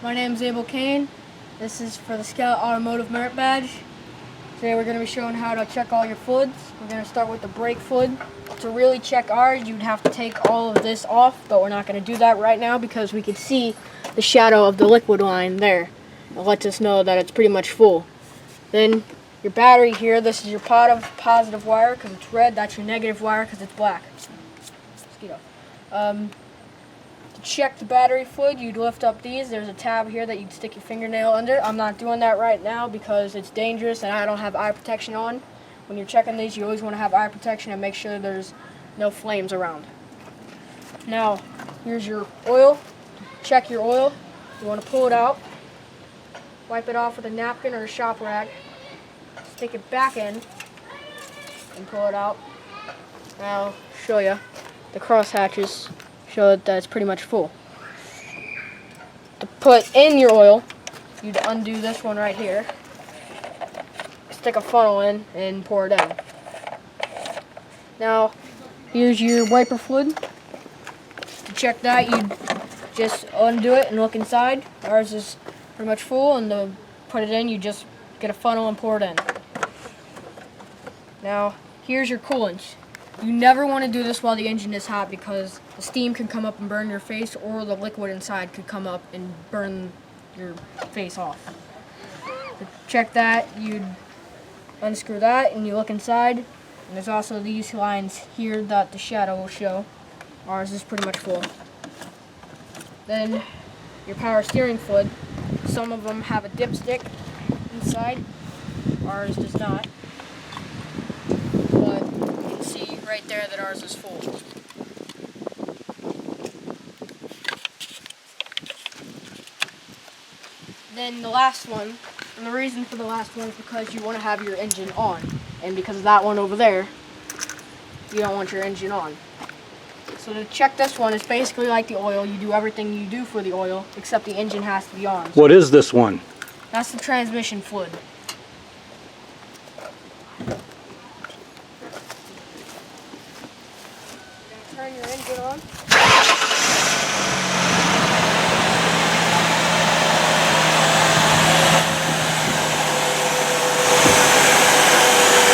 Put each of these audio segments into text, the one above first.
My name is ABEL Kane. This is for the Scout Automotive Merit Badge. Today we're going to be showing how to check all your fluids. We're going to start with the brake fluid. To really check ours, you'd have to take all of this off, but we're not going to do that right now because we can see the shadow of the liquid line there. It lets us know that it's pretty much full. Then your battery here, this is your positive wire because it's red. That's your negative wire because it's black. Mosquito. To check the battery fluid, you'd lift up these. There's a tab here that you'd stick your fingernail under. I'm not doing that right now because it's dangerous and I don't have eye protection on. When you're checking these, you always want to have eye protection and make sure there's no flames around. Now, here's your oil. Check your oil. You want to pull it out. Wipe it off with a napkin or a shop rag. Stick it back in and pull it out. Now, I'll show you. The cross hatches show that it's pretty much full. To put in your oil, you'd undo this one right here. Stick a funnel in and pour it in. Now, here's your wiper fluid. To check that, you'd just undo it and look inside. Ours is pretty much full, and to put it in, you just get a funnel and pour it in. Now, here's your coolant. You never want to do this while the engine is hot because the steam can come up and burn your face, or the liquid inside could come up and burn your face off. To check that, you'd unscrew that and you look inside. And there's also these lines here that the shadow will show. Ours is pretty much full. Then your power steering fluid. Some of them have a dipstick inside. Ours does not. But you can see right there that ours is full. Then the last one, and the reason for the last one is because you want to have your engine on. And because of that one over there, you don't want your engine on. So to check this one, it's basically like the oil. You do everything you do for the oil, except the engine has to be on. What is this one? That's the transmission fluid. Turn your engine on.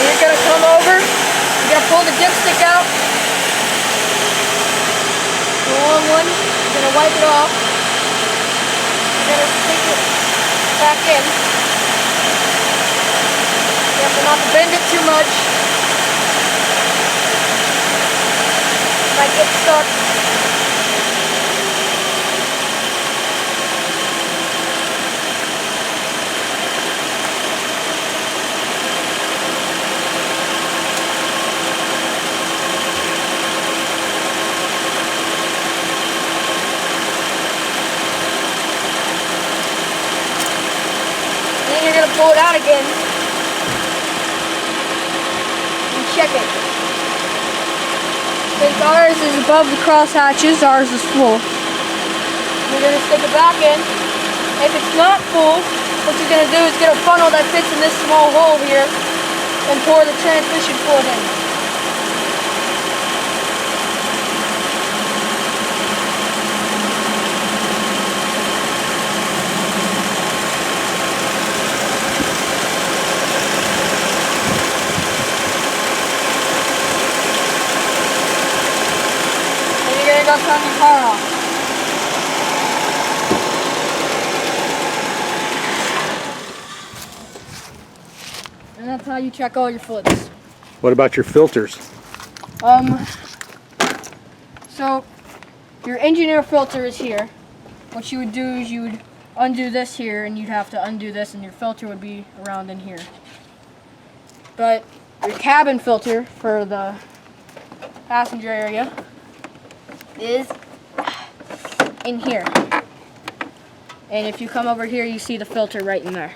You're going to come over, you're going to pull the dipstick out. The long one, you're going to wipe it off. You're going to stick it back in. You have to not bend it too much. It might get stuck. Then you're going to pull it out again and check it. Since ours is above the cross hatches, ours is full. You're going to stick it back in. If it's not full, what you're going to do is get a funnel that fits in this small hole here and pour the transmission fluid in. You're going to turn your car off. And that's how you check all your fluids. What about your filters? So your engine air filter is here. What you would do is you would undo this here, and you'd have to undo this, and your filter would be around in here. But your cabin filter for the passenger area is in here. And if you come over here, you see the filter right in there.